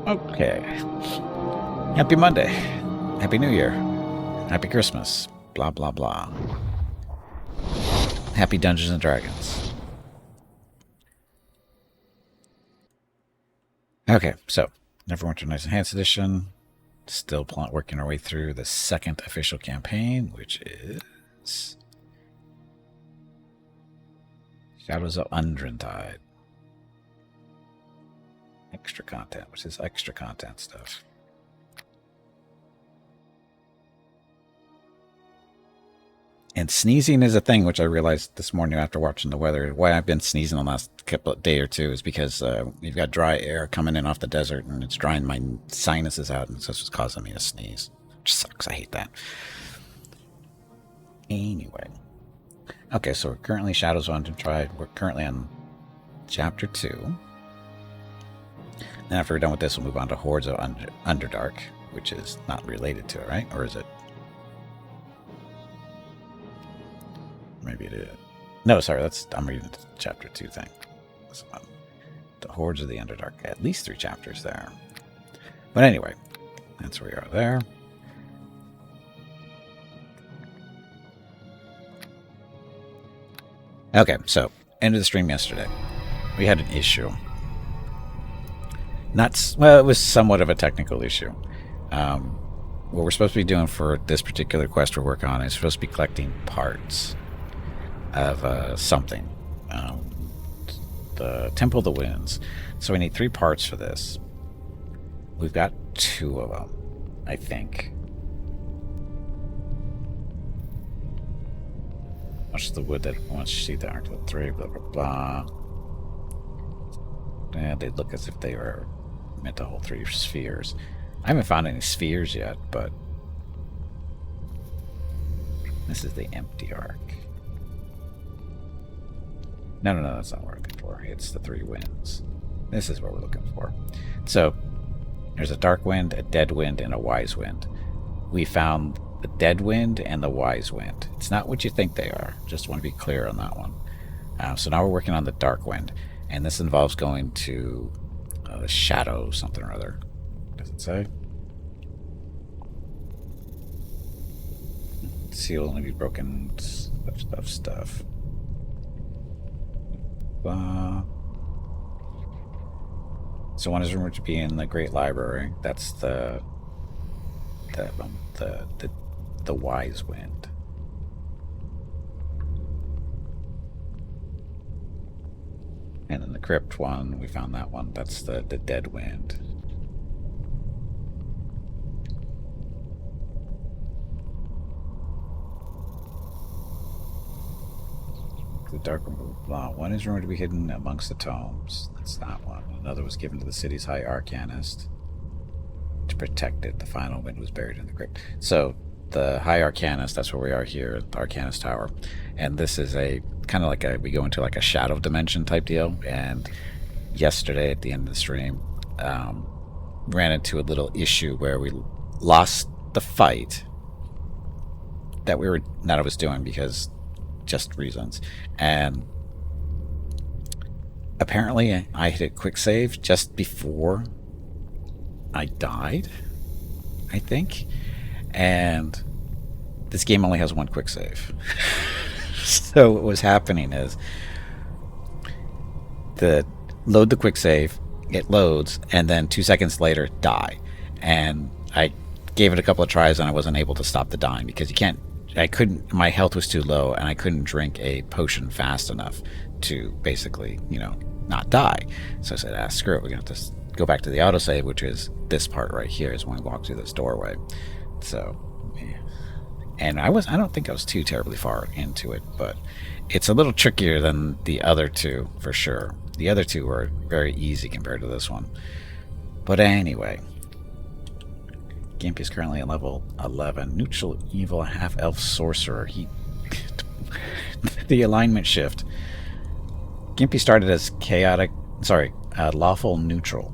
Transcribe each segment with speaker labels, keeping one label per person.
Speaker 1: Okay. Happy Monday. Happy New Year. Happy Christmas. Blah, blah, blah. Happy Dungeons and Dragons. Okay, so Neverwinter Nights Enhanced Edition. Still working our way through the second official campaign, which is Shadows of Undrentide. Extra content, which is extra content stuff. And sneezing is a thing, which I realized this morning after watching the weather. Why I've been sneezing the last couple of day or two is because we've got dry air coming in off the desert, and it's drying my sinuses out, and so it's causing me to sneeze. Which sucks. I hate that. Anyway. Okay, so we're currently Shadows of Undrentide. We're currently on Chapter 2. Then after we're done with this, we'll move on to Hordes of Underdark, which is not related to it, right? Or is it? Maybe it is. No, sorry, I'm reading the Chapter 2 thing. The Hordes of the Underdark. At least 3 chapters there. But anyway, that's where we are there. Okay, so, end of the stream yesterday. We had an issue. Well, it was somewhat of a technical issue. What we're supposed to be doing for this particular quest we're working on is supposed to be collecting parts of something. The Temple of the Winds. So we need 3 parts for this. We've got 2 of them, I think. Much of the wood that wants to see the Arc of the 3, blah, blah, blah. Yeah, they look as if they were meant to hold 3 spheres. I haven't found any spheres yet, but this is the empty arc. No, that's not what we're looking for. It's the 3 winds. This is what we're looking for. So, there's a dark wind, a dead wind, and a wise wind. We found the dead wind and the wise wind. It's not what you think they are. Just want to be clear on that one. So now we're working on the dark wind, and this involves going to the shadow something or other. Does it say? Seal only be broken. Stuff. So one is rumored to be in the Great Library. That's the wise wind. And then the crypt one, we found that one. That's the dead wind. The dark one is rumored to be hidden amongst the tomes. That's that one. Another was given to the city's high Arcanist to protect it. The final wind was buried in the crypt. So the high Arcanist, that's where we are here at the Arcanist Tower. And this is a kind of like we go into like a shadow dimension type deal. And yesterday at the end of the stream, ran into a little issue where we lost the fight that I was doing because just reasons. And apparently I hit quick save just before I died, I think. And this game only has 1 quick save. So what was happening is load the quick save, it loads, and then 2 seconds later die. And I gave it a couple of tries and I wasn't able to stop the dying because my health was too low and I couldn't drink a potion fast enough to basically, not die. So I said, screw it, we're going to have to go back to the autosave, which is this part right here is when we walk through this doorway. So, yeah. And I don't think I was too terribly far into it, but it's a little trickier than the other 2 for sure. The other 2 were very easy compared to this one. But anyway, Gimpy is currently at level 11. Neutral, evil, half-elf sorcerer. The alignment shift. Gimpy started as lawful neutral.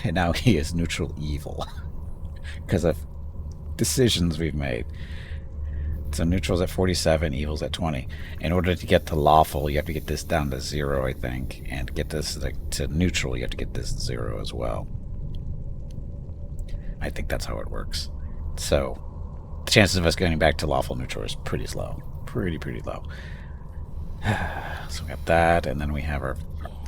Speaker 1: And now he is neutral evil. Because of decisions we've made. So neutral's at 47, evil's at 20. In order to get to lawful, you have to get this down to 0, I think. And to get this to neutral, you have to get this 0 as well. I think that's how it works. So the chances of us getting back to lawful neutral is pretty low. Pretty low. So we got that, and then we have our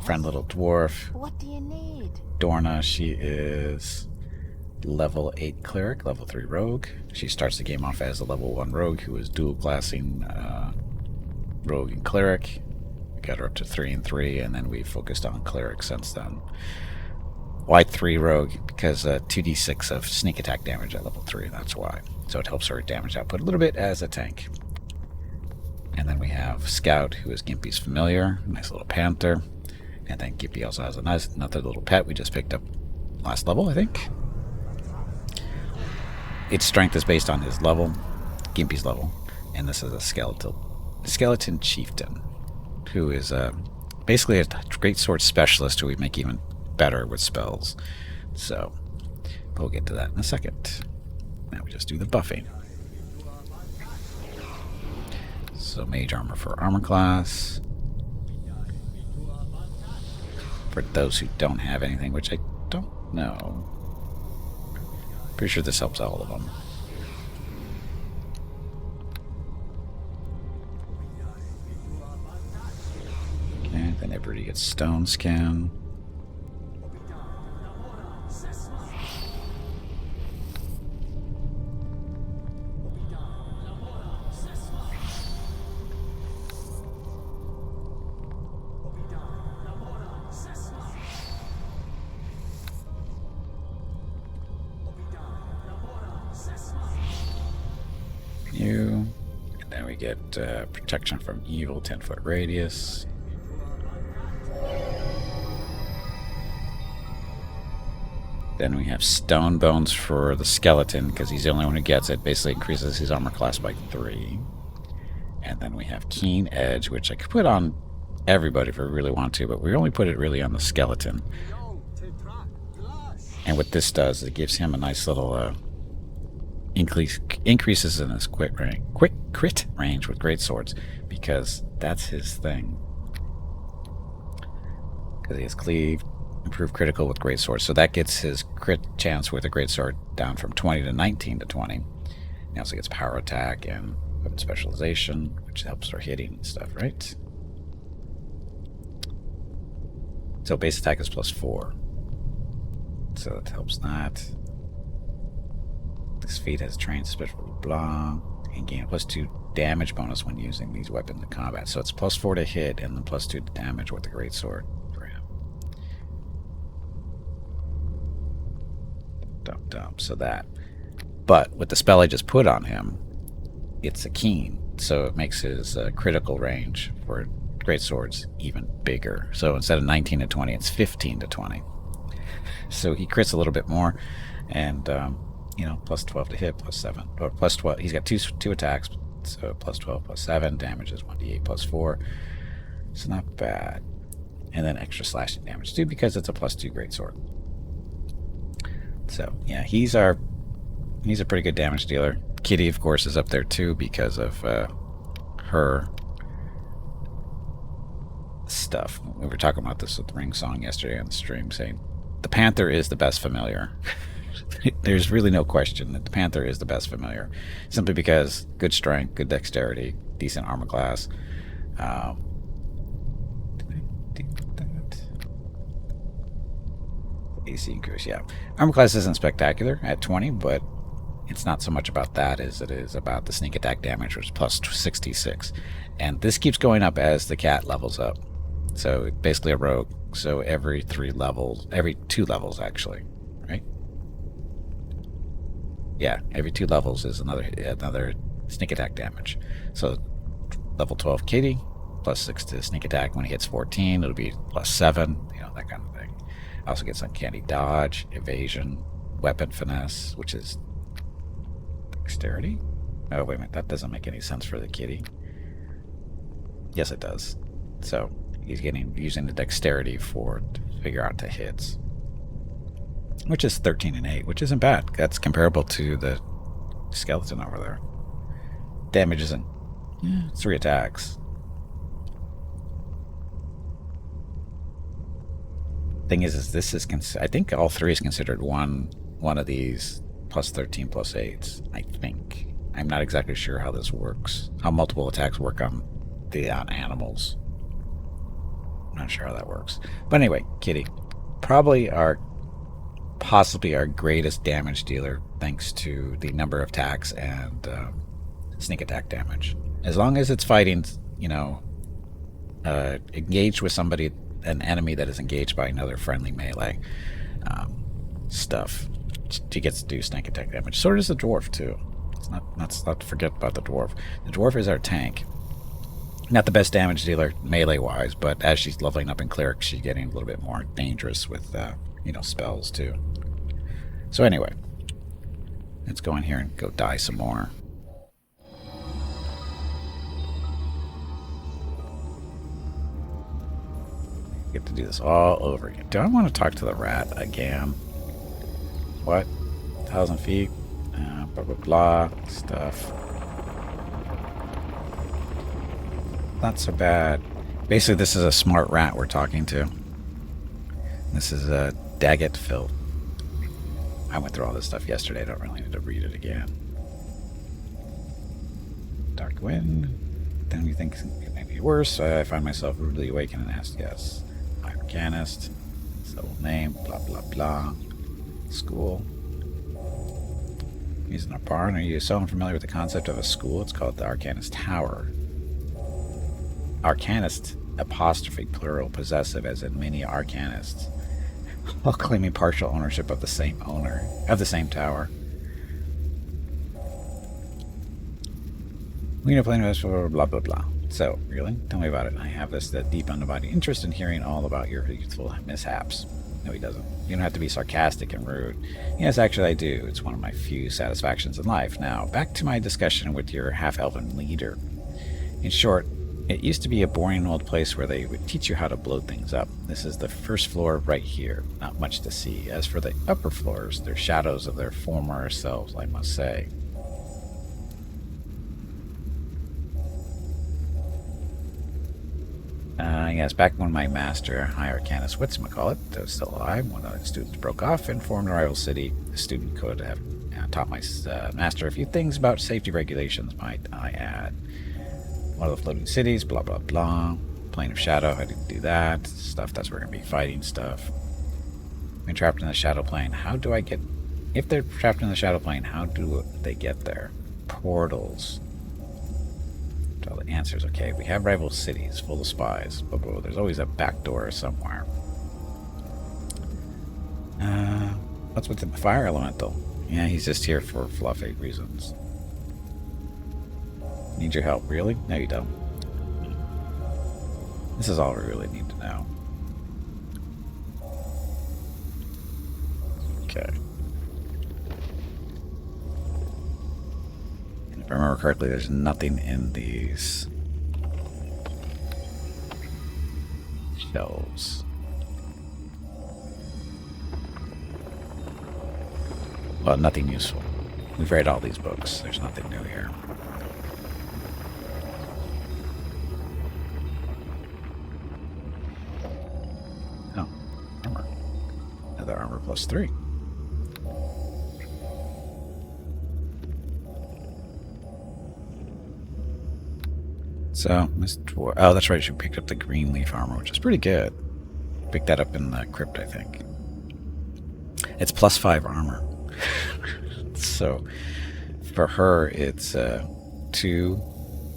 Speaker 1: friend little dwarf.
Speaker 2: What do you need?
Speaker 1: Dorna, she is level 8 cleric, level 3 rogue. She starts the game off as a level 1 rogue who is dual classing rogue and cleric. We got her up to 3 and 3, and then we focused on cleric since then. Why 3 rogue? Because 2d6 of sneak attack damage at level 3, that's why. So it helps her damage output a little bit as a tank. And then we have Scout, who is Gimpy's familiar, nice little panther. And then Gimpy also has another little pet we just picked up last level, I think. Its strength is based on his level, Gimpy's level, and this is a skeleton chieftain, who is basically a great sword specialist who we make even better with spells. So we'll get to that in a second. Now we just do the buffing. So mage armor for armor class. For those who don't have anything, which I don't know. Pretty sure this helps all of them. Okay, then everybody gets stone scan. And then we get protection from evil, 10-foot radius. Then we have stone bones for the skeleton, because he's the only one who gets it. Basically increases his armor class by 3. And then we have keen edge, which I could put on everybody if we really want to, but we only put it really on the skeleton. And what this does, it gives him a nice little increases in his crit range with great swords, because that's his thing. Because he has cleave, improved critical with great swords, so that gets his crit chance with a great sword down from 20 to 19 to 20. He also gets power attack and weapon specialization, which helps for hitting and stuff, right? So base attack is +4, so that helps that. This feat has trained special blah, and gain a +2 damage bonus when using these weapons in combat. So it's +4 to hit and then +2 to damage with the greatsword for him. Dump. So that. But with the spell I just put on him, it's a keen, so it makes his critical range for greatswords even bigger. So instead of 19 to 20, it's 15 to 20. So he crits a little bit more, and you know, +12 to hit, +7, or +12. He's got two attacks, so +12, +7, damage is 1d8 +4. It's not bad. And then extra slashing damage too, because it's a +2 greatsword. So yeah, he's a pretty good damage dealer. Kitty, of course, is up there too because of her stuff. We were talking about this with the Ring Song yesterday on the stream, saying the Panther is the best familiar. There's really no question that the Panther is the best familiar, simply because good strength, good dexterity, decent armor class. AC increase, yeah. Armor class isn't spectacular at 20, but it's not so much about that as it is about the sneak attack damage, which is +66. And this keeps going up as the cat levels up. So basically a rogue. So every 2 levels actually, right? Yeah, every 2 levels is another sneak attack damage. So level 12 Kitty, +6 to sneak attack. When he hits 14, it'll be +7, you know, that kind of thing. Also gets uncanny dodge, evasion, weapon finesse, which is dexterity. Oh, wait a minute, that doesn't make any sense for the Kitty. Yes, it does. So he's using the dexterity to figure out the hits, which is 13 and 8, which isn't bad. That's comparable to the skeleton over there. Damage isn't 3 attacks. Thing is this is I think all 3 is considered one of these plus 13 plus 8, I think. I'm not exactly sure how this works. How multiple attacks work on the animals. I'm not sure how that works. But anyway, Kitty. Possibly our greatest damage dealer, thanks to the number of attacks and sneak attack damage. As long as it's fighting, engaged with somebody, an enemy that is engaged by another friendly melee stuff, she gets to do sneak attack damage. So does the dwarf too. Let's not forget about the dwarf. The dwarf is our tank. Not the best damage dealer melee-wise, but as she's leveling up in cleric, she's getting a little bit more dangerous with spells too. So anyway, let's go in here and go die some more. Get to do this all over again. Do I want to talk to the rat again? What? 1,000 feet? Blah, blah, blah. Stuff. Not so bad. Basically, this is a smart rat we're talking to. This is a Daggett Phil. I went through all this stuff yesterday. I don't really need to read it again. Dark Wind. Then we think it may be worse. I find myself rudely awakened and asked, yes. Arcanist. Old name. Blah, blah, blah. School. Using a barn. Are you so unfamiliar with the concept of a school? It's called the Arcanist Tower. Arcanist, apostrophe plural, possessive, as in many arcanists, while claiming partial ownership of the same owner of the same tower. We know playing with blah blah blah. So, really? Tell me about it. I have this deep undivided interest in hearing all about your youthful mishaps. No, he doesn't. You don't have to be sarcastic and rude. Yes, actually I do. It's one of my few satisfactions in life. Now, back to my discussion with your half-elven leader. In short, it used to be a boring old place where they would teach you how to blow things up. This is the first floor right here. Not much to see. As for the upper floors, they're shadows of their former selves, I must say. Yes, back when my master, High Arcanist whatchamacallit, was still alive, when the students broke off and formed a rival city, the student could have taught my master a few things about safety regulations, might I add. One of the floating cities, blah, blah, blah. Plane of Shadow, how do you do that? Stuff, that's where we're going to be fighting stuff. Been trapped in the Shadow Plane. How do I get... If they're trapped in the Shadow Plane, how do they get there? Portals. All the answers. Okay, we have rival cities full of spies. But there's always a back door somewhere. What's with the fire elemental? Yeah, he's just here for fluffy reasons. Need your help, really? No, you don't. This is all we really need to know. Okay. And if I remember correctly, there's nothing in these shelves. Well, nothing useful. We've read all these books. There's nothing new here. Oh, armor. Another armor plus 3. So, oh, that's right. She picked up the green leaf armor, which is pretty good. Picked that up in the crypt, I think. It's plus 5 armor. So, for her, it's 2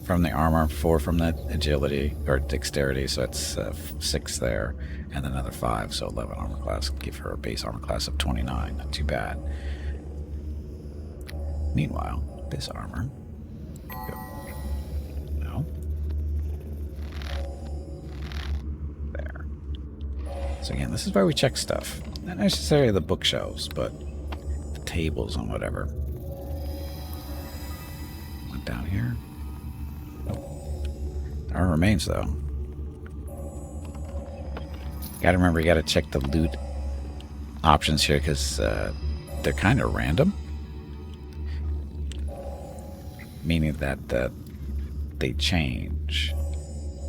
Speaker 1: from the armor, 4 from the agility or dexterity, so it's 6 there, and then another 5, so 11 armor class. Give her a base armor class of 29. Not too bad. Meanwhile, this armor. No. There. So again, this is where we check stuff. Not necessarily the bookshelves, but the tables and whatever. Went down here. Armor remains, though. Gotta remember, you gotta check the loot options here, because they're kind of random. Meaning that they change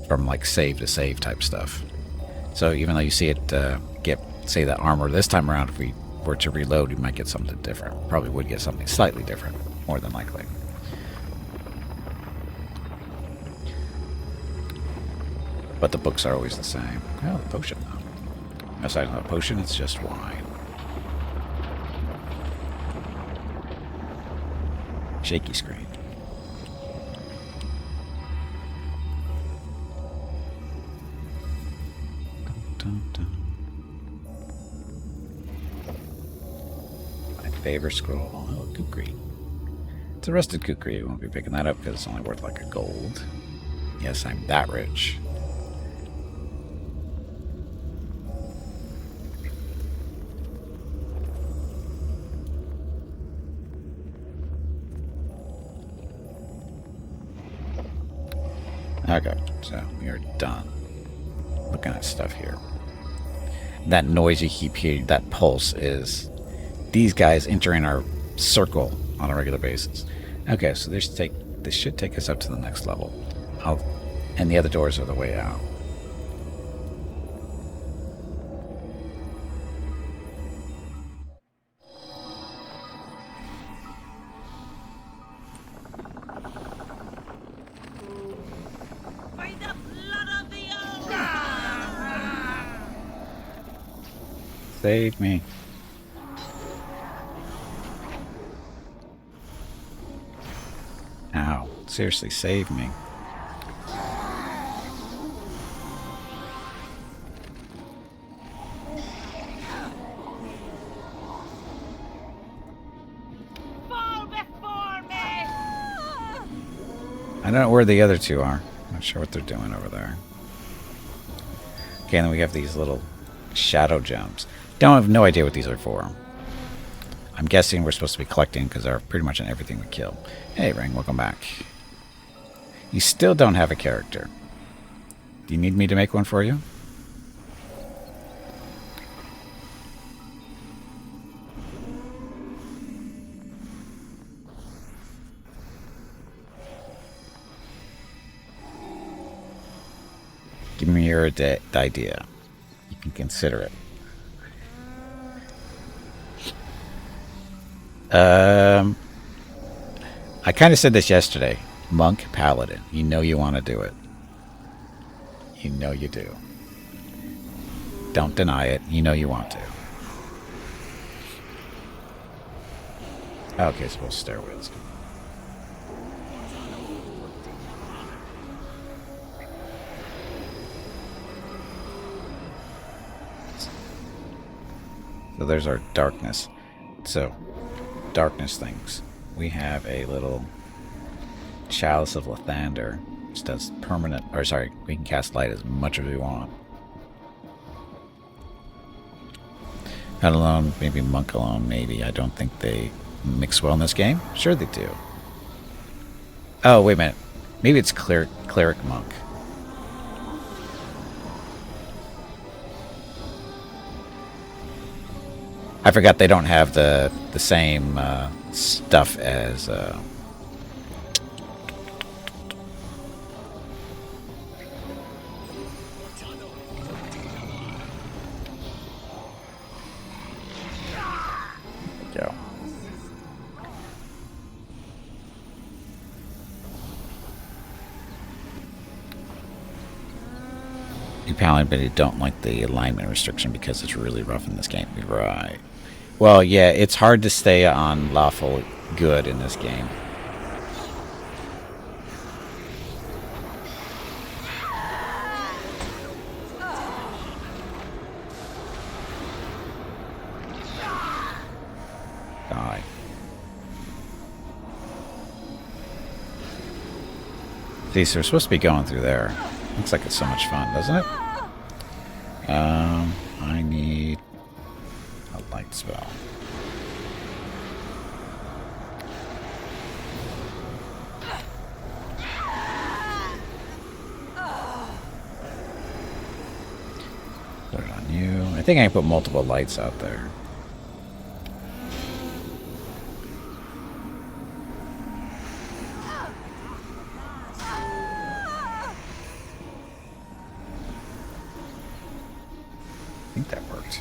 Speaker 1: from, like, save to save type stuff. So even though you see it get, say, the armor this time around, if we were to reload, we might get something different. Probably would get something slightly different, more than likely. But the books are always the same. Oh, the potion though. Aside from the potion, it's just wine. Shaky screen. Dun, dun, dun. My favorite scroll. Oh, kukri. It's a rusted kukri. We won't be picking that up because it's only worth like a gold. Yes, I'm that rich. Okay, so we are done looking at stuff here. That noise you keep hearing, that pulse, is these guys entering our circle on a regular basis. Okay, so this should take us up to the next level. And the other doors are the way out. Save me. Ow. Seriously, save me. I don't know where the other two are. Not sure what they're doing over there. Okay, and then we have these little shadow gems. Don't have no idea what these are for. I'm guessing we're supposed to be collecting because they're pretty much in everything we kill. Hey, Ring, welcome back. You still don't have a character. Do you need me to make one for you? Give me your idea. You can consider it. I kind of said this yesterday. Monk, Paladin. You know you want to do it. You know you do. Don't deny it. You know you want to. Okay, so we'll stairways. So there's our darkness. So, darkness things. We have a little Chalice of Lathander, which does permanent, or sorry, we can cast light as much as we want. Not alone, maybe monk alone, maybe. I don't think they mix well in this game. Sure they do. Oh, wait a minute. Maybe it's cleric monk. I forgot they don't have the same stuff as go. You Paladin, but you don't like the alignment restriction because it's really rough in this game. Right. Well, yeah, it's hard to stay on lawful good in this game. Die. See, so we're supposed to be going through there. Looks like it's so much fun, doesn't it? I need a light spell. Put it on you. I think I can put multiple lights out there. I think that worked.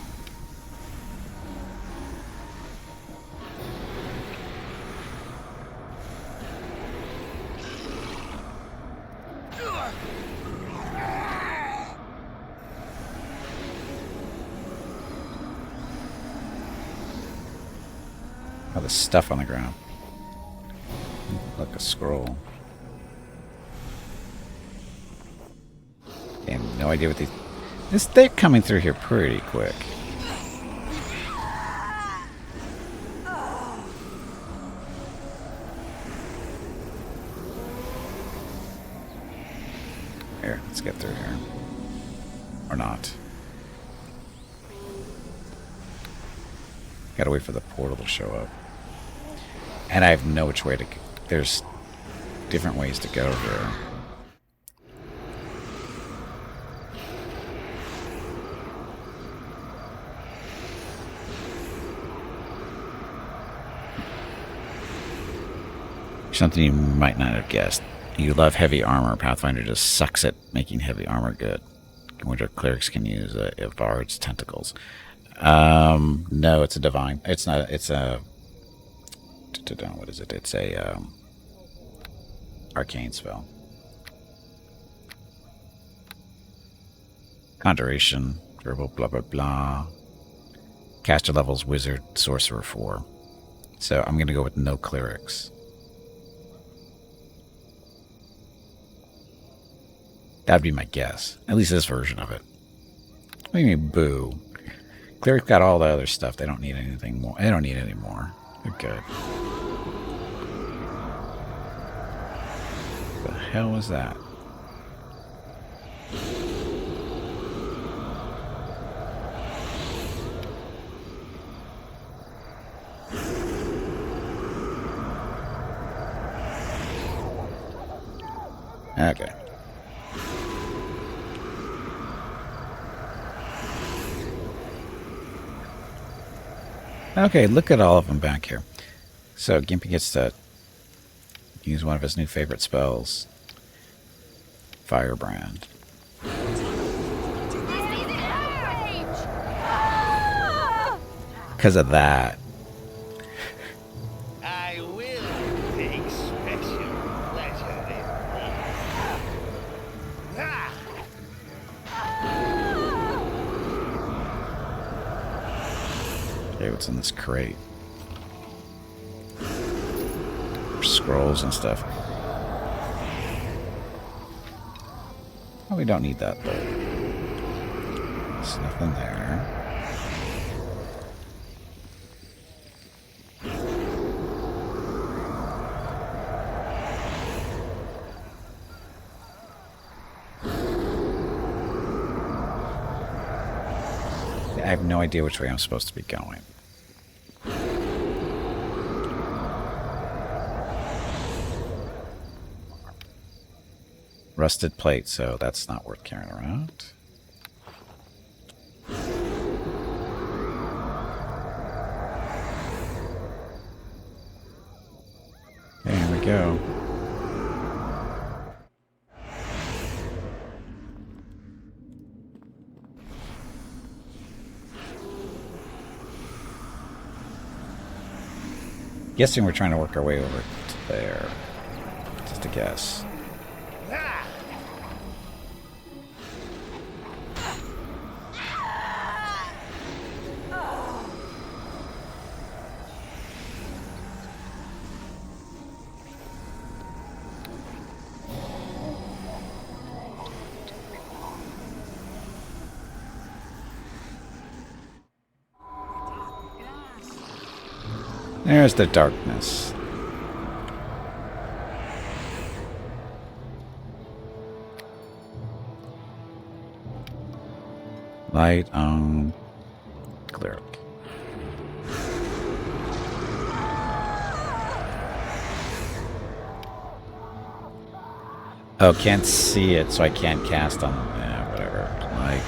Speaker 1: Oh, the stuff on the ground. Like a scroll. I have no idea what these... They're coming through here pretty quick. Here, let's get through here. Or not. Gotta wait for the portal to show up. And I have no which way to... There's different ways to go here. Something you might not have guessed. You love heavy armor. Pathfinder just sucks at making heavy armor good. Winter clerics can use a bard's tentacles. No, it's a divine. It's not. It's a. What is it? It's a arcane spell. Conjuration, verbal, blah blah blah. Caster levels wizard, sorcerer 4. So I'm gonna go with no clerics. That'd be my guess. At least this version of it. What do you mean, boo? Cleric got all the other stuff. They don't need anything more. They don't need any more. They're good. What the hell was that? Okay. Okay, look at all of them back here. So, Gimpy gets to use one of his new favorite spells. Firebrand. Because of that.
Speaker 2: I will take special pleasure in this. Ah!
Speaker 1: Okay, what's in this crate? Scrolls and stuff. Oh, we don't need that though. There's nothing there. I have no idea which way I'm supposed to be going. Rusted plate, so that's not worth carrying around. There we go. Guessing we're trying to work our way over to there. Just a guess. There's the darkness. Light on cleric. Oh, can't see it, so I can't cast on them. Yeah, whatever. Like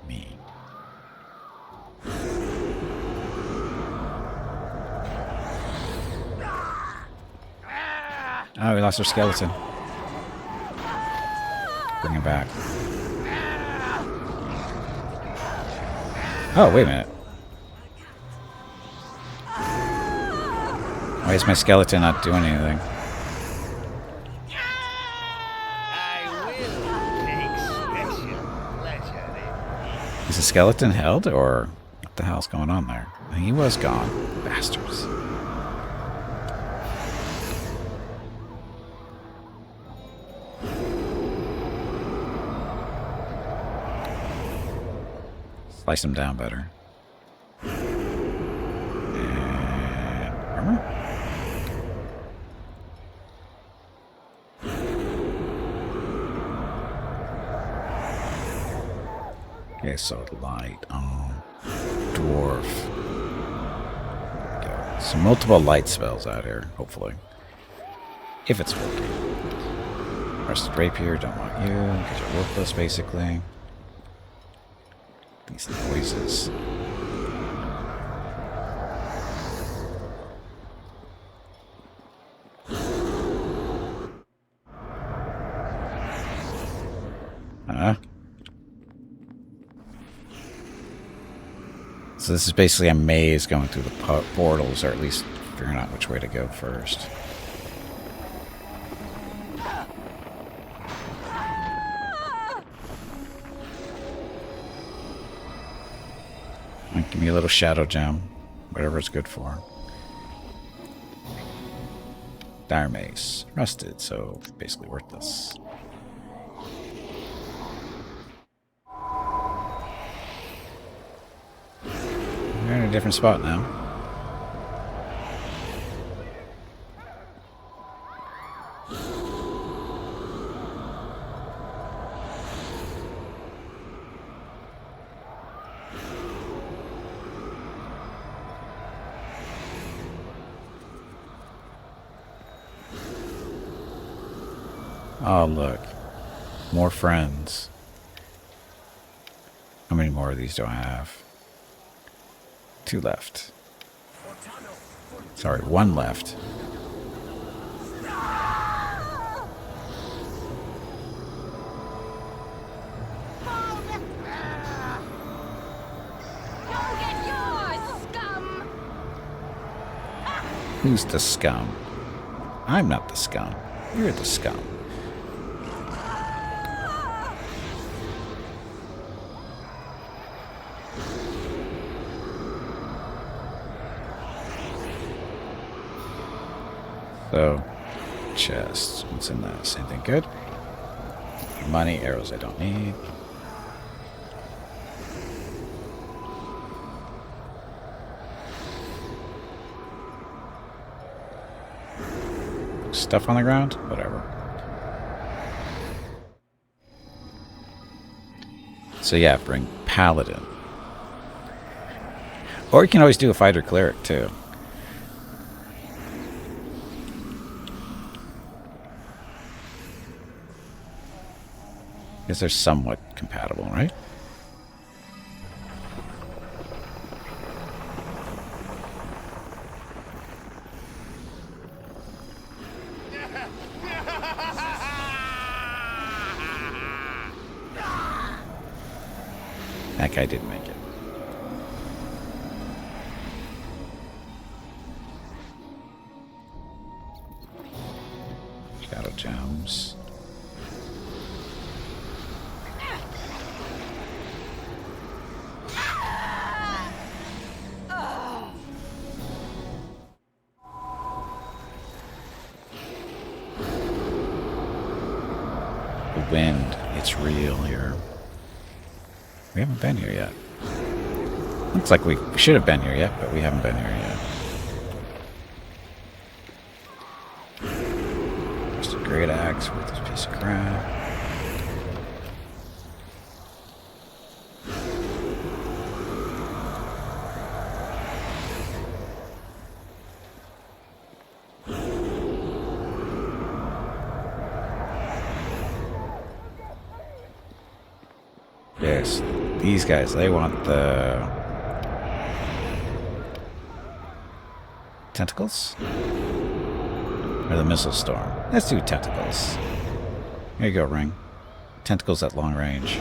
Speaker 1: me. Oh, we lost our skeleton. Bring him back. Oh, wait a minute. Why is my skeleton not doing anything? Is the skeleton held, or What the hell's going on there? He was gone. Bastards. Slice him down better. And armor? Okay, so light on dwarf. There we go. Some multiple light spells out here, hopefully. If it's working. Rusted rapier, don't want you, because you're worthless, basically. These noises. So this is basically a maze going through the portals, or at least figuring out which way to go first. Give me a little shadow gem, whatever it's good for. Dire mace, rusted, so basically worthless. We're in a different spot now. Oh, look. More friends. How many more of these do I have? 2 left. Sorry, 1 left. Who's the scum? I'm not the scum. You're the scum. So, chest. What's in that? Anything good? Money, arrows I don't need. Stuff on the ground? Whatever. So yeah, bring paladin. Or you can always do a fighter cleric too. Because they're somewhat compatible, right? That guy didn't make it. Shadow gems. The wind, it's real here. We haven't been here yet. Looks like we should have been here yet, but we haven't been here yet. Just a great axe with this piece of crap. Yes, these guys, they want the tentacles? Or the missile storm? Let's do tentacles. Here you go, Ring. Tentacles at long range.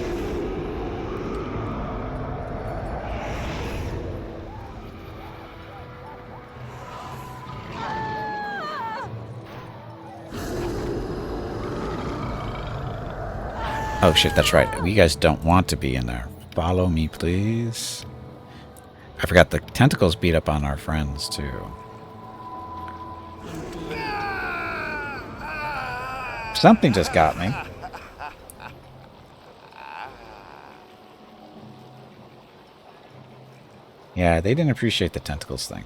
Speaker 1: Oh shit, that's right. You guys don't want to be in there. Follow me, please. I forgot the tentacles beat up on our friends, too. Something just got me. Yeah, they didn't appreciate the tentacles thing.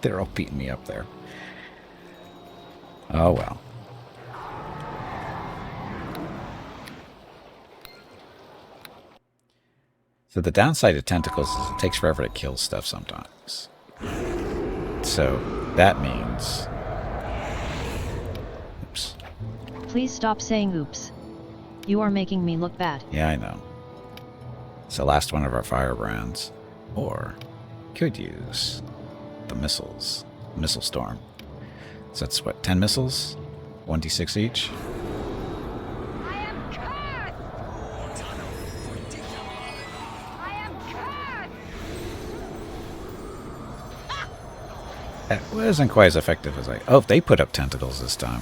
Speaker 1: They're all beating me up there. Oh, well. So the downside of tentacles is it takes forever to kill stuff sometimes. So that means... Oops.
Speaker 3: Please stop saying oops. You are making me look bad.
Speaker 1: Yeah, I know. It's the last one of our firebrands. Or could use the missiles. Missile storm. So that's what, 10 missiles? 1d6 each?
Speaker 4: I am cursed! I am cursed!
Speaker 1: That wasn't quite as effective as I... Oh, they put up tentacles this time.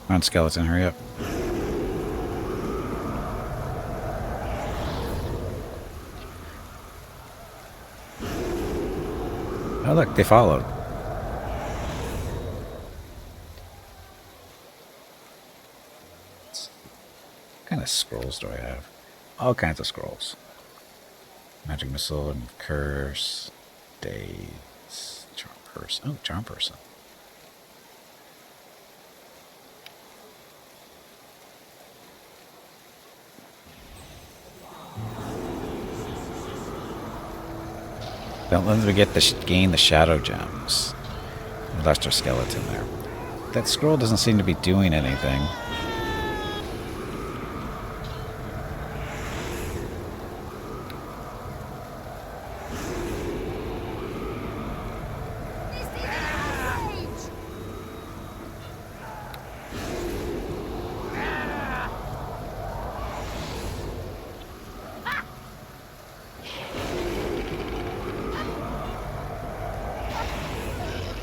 Speaker 1: Come on, skeleton, hurry up. Oh, look, they followed. What kind of scrolls do I have? All kinds of scrolls. Magic missile and curse. Days. Charm person. Oh, charm person. Don't let them forget to gain the shadow gems. We lost our skeleton there. That scroll doesn't seem to be doing anything.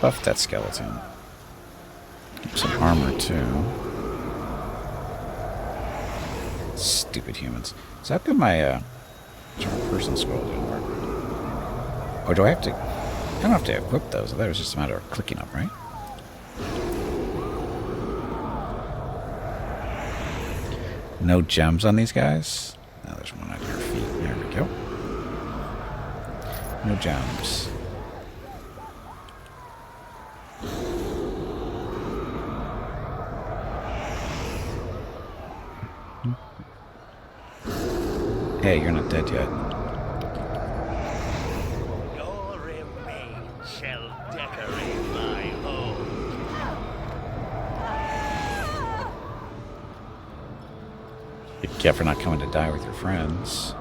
Speaker 1: Buff that skeleton. Some armor, too. Stupid humans. So how come my charm person scroll didn't work? Or do I have to... I don't have to equip those. I thought it was just a matter of clicking them, right? No gems on these guys? Oh, there's one on your feet. There we go. No gems. Hey, you're not dead yet.
Speaker 2: Your remains shall decorate my home.
Speaker 1: Be careful not coming to die with your friends.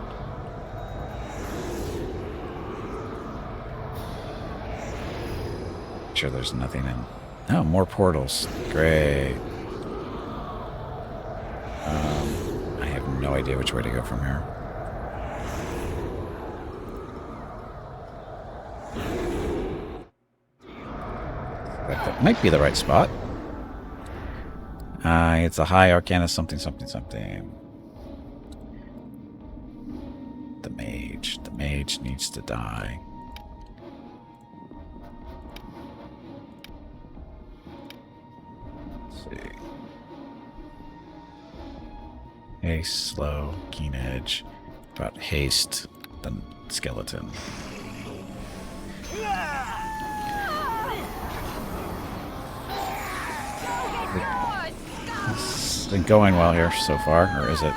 Speaker 1: Sure there's nothing in... Oh, more portals. Great. I have no idea which way to go from here. That might be the right spot. It's a high Arcanist something something something. The mage. The mage needs to die. Let's see. Haste, slow, keen edge. About haste, then skeleton. It's been going well here so far, or is it?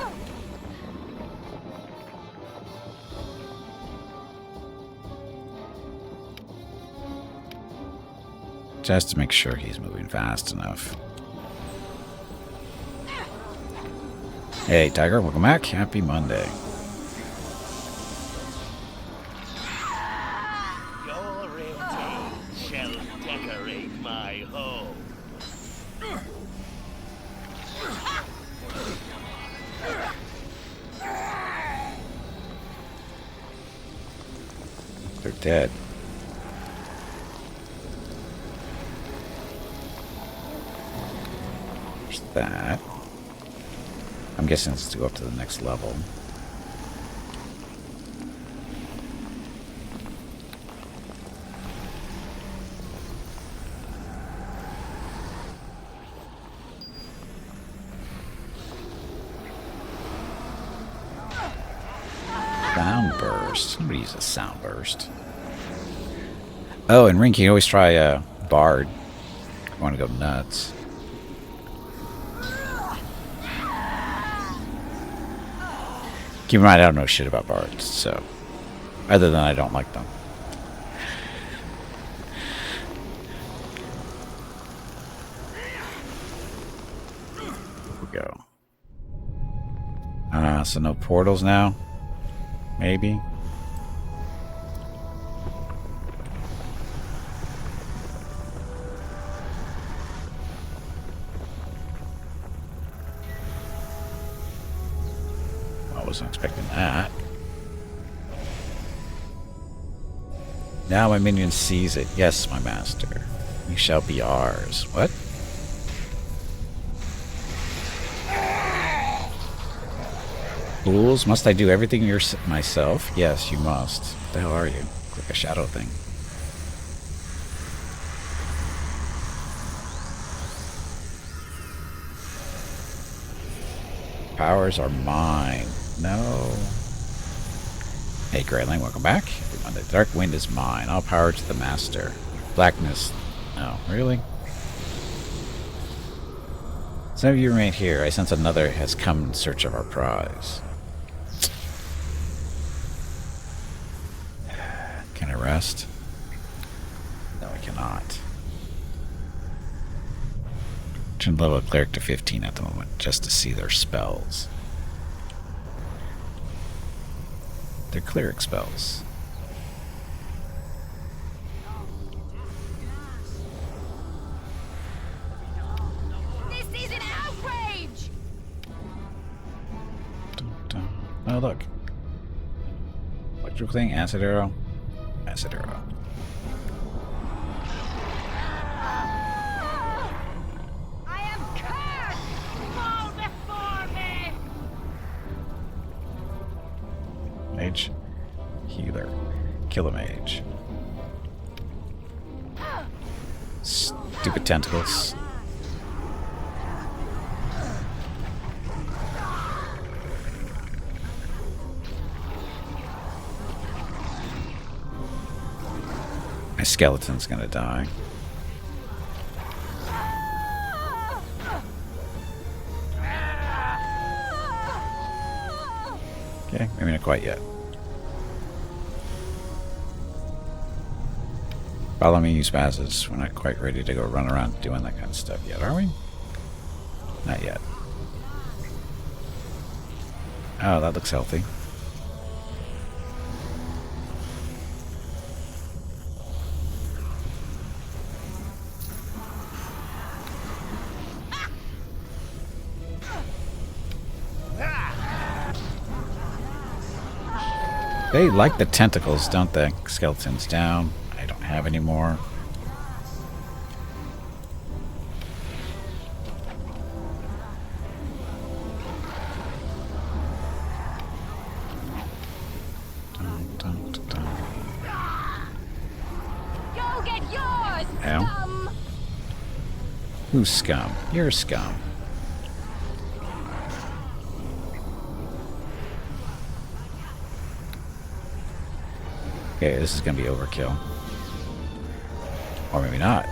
Speaker 1: Just to make sure he's moving fast enough. Hey, Tiger, welcome back. Happy Monday.
Speaker 2: Your remains shall decorate my home.
Speaker 1: They're dead. There's that. I'm guessing it's to go up to the next level. Sound burst. Somebody use a sound burst. Oh, and Ring, you can always try Bard. If you want to go nuts. Keep in mind, I don't know shit about Bards, so... Other than I don't like them. Here we go. So no portals now? Maybe? I wasn't expecting that. Now my minion sees it. Yes, my master. You shall be ours. What? Fools, must I do everything myself? Yes, you must. What the hell are you? Like a shadow thing. Powers are mine. No. Hey, Greyling, welcome back. The dark wind is mine. All power to the master. Blackness. No, really? Some of you remain here. I sense another has come in search of our prize. Can I rest? No, I cannot. Should level a cleric to 15 at the moment, just to see their spells. They're cleric spells.
Speaker 4: This is an outrage!
Speaker 1: Dun, dun. Oh, look. Electrical thing, acid arrow. Acid arrow.
Speaker 4: I am cursed! Fall before me!
Speaker 1: Mage. Healer. Kill a mage. Stupid tentacles. My skeleton's gonna die. Okay, maybe not quite yet. Follow me, you spazzes. We're not quite ready to go run around doing that kind of stuff yet, are we? Not yet. Oh, that looks healthy. They like the tentacles, don't they? Skeleton's down. I don't have any more. Dun, dun, dun, dun.
Speaker 4: Go get yours,
Speaker 1: Ow.
Speaker 4: scum!
Speaker 1: Who's scum? You're scum. Okay, this is gonna be overkill. Or maybe not.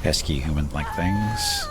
Speaker 1: Pesky human-like things.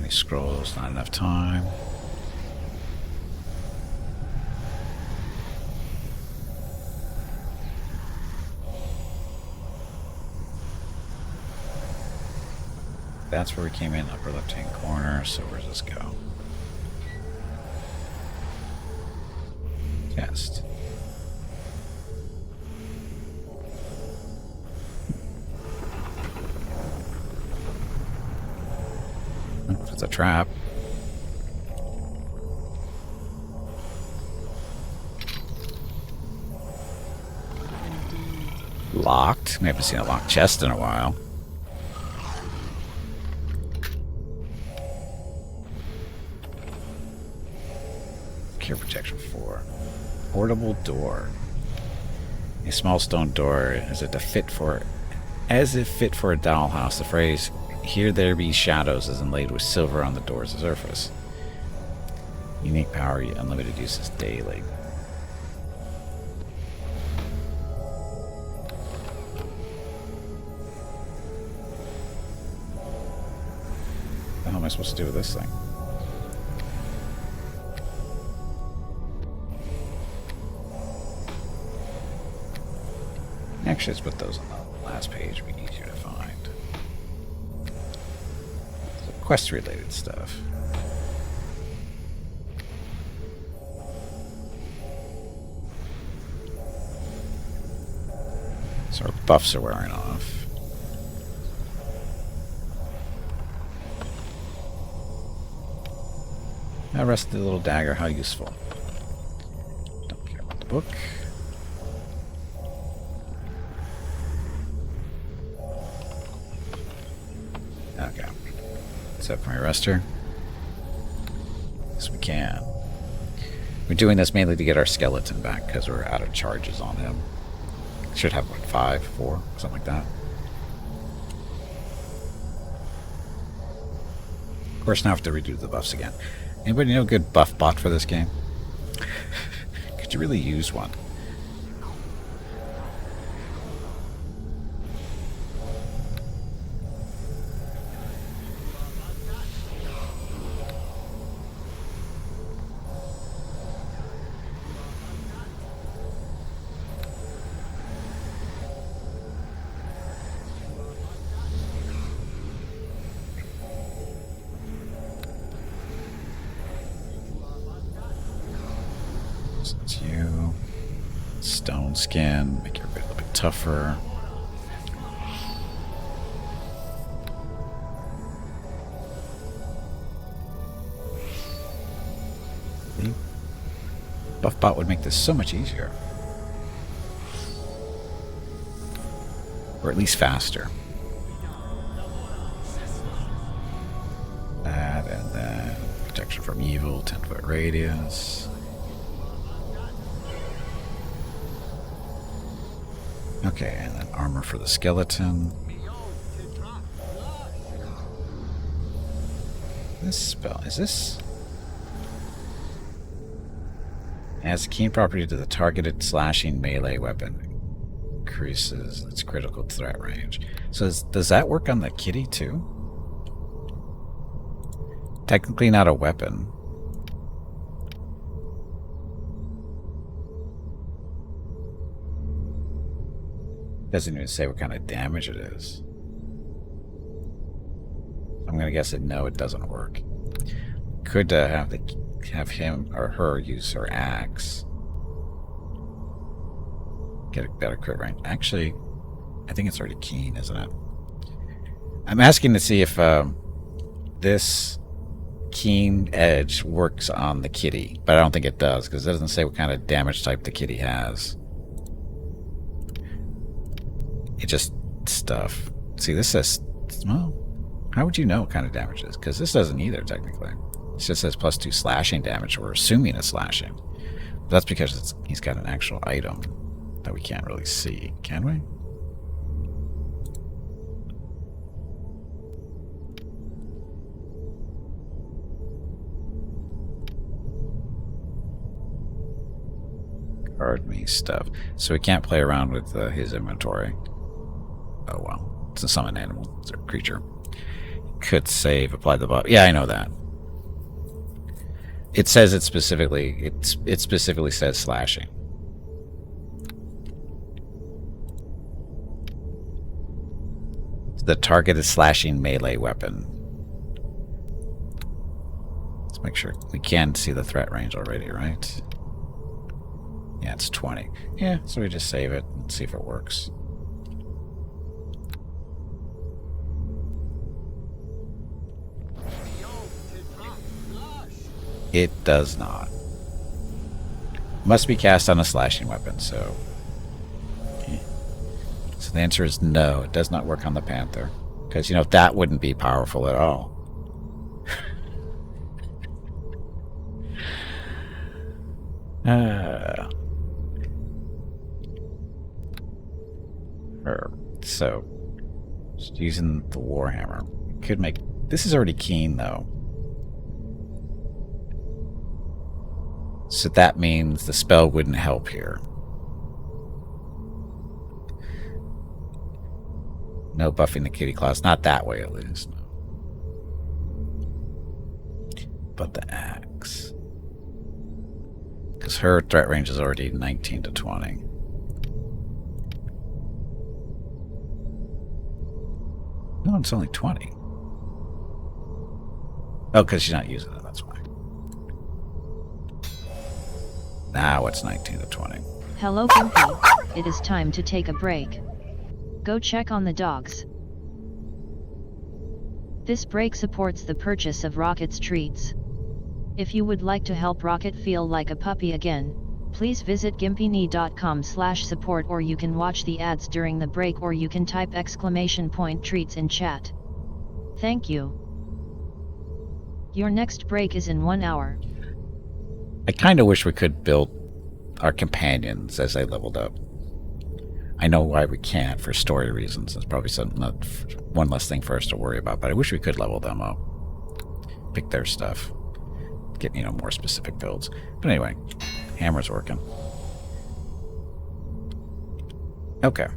Speaker 1: many scrolls, not enough time. That's where we came in, upper left-hand corner. So where does this go? Test. If it's a trap. Locked. We haven't seen a locked chest in a while. Cure protection 4. Portable door. A small stone door as if fit for a dollhouse. The phrase "Here there be shadows" is inlaid with silver on the door's surface. Unique power, unlimited uses daily. What the hell am I supposed to do with this thing? Actually, let's put those on the last page. It'll be easier to find. So quest-related stuff. So our buffs are wearing off. Now, rusty little dagger. How useful? Don't care about the book. Okay. So can we rest her? Yes, we can. We're doing this mainly to get our skeleton back because we're out of charges on him. Should have like 5, 4, something like that. Of course, now I have to redo the buffs again. Anybody know a good buff bot for this game? Could you really use one? It's you. Stone skin, make everybody a little bit tougher. The buff bot would make this so much easier. Or at least faster. That, and then protection from evil, 10-foot radius. Okay, and then armor for the skeleton. This spell, is this? Adds a keen property to the targeted slashing melee weapon. Increases its critical threat range. So does that work on the kitty too? Technically not a weapon. Doesn't even say what kind of damage it is. I'm gonna guess that no, it doesn't work. Could have him or her use her axe. Get a better crit range. Actually, I think it's already keen, isn't it? I'm asking to see if this keen edge works on the kitty, but I don't think it does because it doesn't say what kind of damage type the kitty has. It just stuff. See, this says, well, how would you know what kind of damage it is? Because this doesn't either, technically. It just says +2 slashing damage. We're assuming it's slashing. But that's because he's got an actual item that we can't really see. Can we? Guard me stuff. So we can't play around with his inventory. Oh well. It's a summon animal. It's a creature. could save, apply the buff. Yeah, I know that. It says it specifically. It specifically says slashing. The target is slashing melee weapon. Let's make sure we can see the threat range already, right? Yeah, it's 20. Yeah, so we just save it and see if it works. It does not. Must be cast on a slashing weapon, so... So the answer is no, it does not work on the Panther. Because, you know, that wouldn't be powerful at all. So, just using the Warhammer. Could make... This is already keen, though. So that means the spell wouldn't help here. No buffing the kitty claws. Not that way, at least. But the axe. Because her threat range is already 19 to 20. No, it's only 20. Oh, because she's not using it, that's why. Now it's 19 to 20.
Speaker 3: Hello Gimpy, it is time to take a break. Go check on the dogs. This break supports the purchase of Rocket's treats. If you would like to help Rocket feel like a puppy again, please visit gimpyknee.com/support, or you can watch the ads during the break, or you can type !treats in chat. Thank you. Your next break is in 1 hour.
Speaker 1: I kind of wish we could build our companions as they leveled up. I know why we can't for story reasons. It's probably one less thing for us to worry about, but I wish we could level them up. Pick their stuff. Get, you know, more specific builds. But anyway, hammer's working. Okay.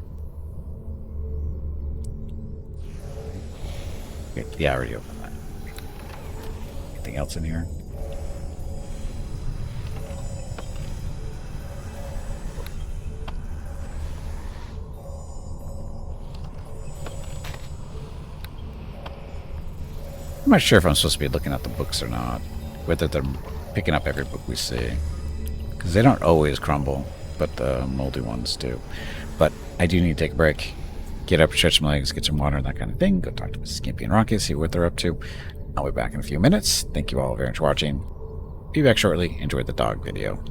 Speaker 1: Yeah, I already opened that. Anything else in here? I'm not sure if I'm supposed to be looking at the books or not. Whether they're picking up every book we see. Because they don't always crumble, but the moldy ones do. But I do need to take a break. Get up, stretch my legs, get some water and that kind of thing. Go talk to Mrs. Skimpy and Rocky, see what they're up to. I'll be back in a few minutes. Thank you all very much for watching. Be back shortly. Enjoy the dog video.